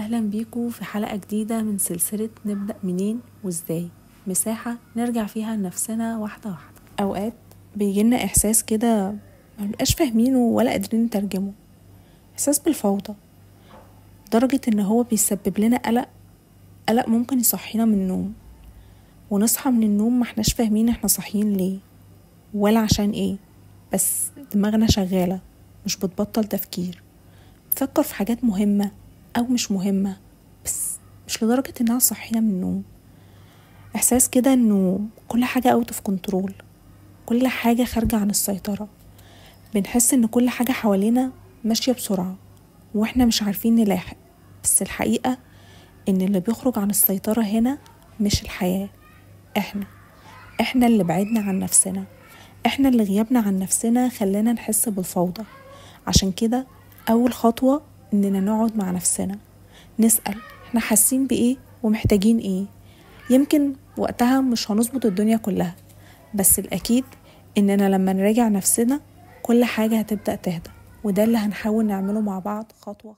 وأهلا بيكم في حلقة جديدة من سلسلة نبدأ منين وإزاي، مساحة نرجع فيها لنفسنا واحدة واحدة. أوقات بيجيلنا إحساس كده منبقاش فاهمينه ولا قادرين نترجمه، إحساس بالفوضى لدرجة إن هو بيسبب لنا قلق ممكن يصحينا من النوم، ونصحى من النوم محناش فاهمين احنا صاحيين ليه ولا عشان ايه، بس دماغنا شغالة مش بتبطل تفكير، بتفكر في حاجات مهمة أو مش مهمة بس مش لدرجة إنها تصحينا من النوم. إحساس كده إنه كل حاجة اوت اوف كنترول، كل حاجة خارجة عن السيطرة، بنحس إن كل حاجة حوالينا ماشية بسرعة وإحنا مش عارفين نلاحق. بس الحقيقة إن اللي بيخرج عن السيطرة هنا مش الحياة، إحنا اللي بعدنا عن نفسنا، إحنا اللي غيابنا عن نفسنا خلانا نحس بالفوضى. عشان كده أول خطوة إننا نقعد مع نفسنا، نسأل إحنا حاسين بإيه ومحتاجين إيه. يمكن وقتها مش هنظبط الدنيا كلها، بس الأكيد إننا لما نراجع نفسنا كل حاجة هتبدأ تهدى، وده اللي هنحاول نعمله مع بعض خطوة.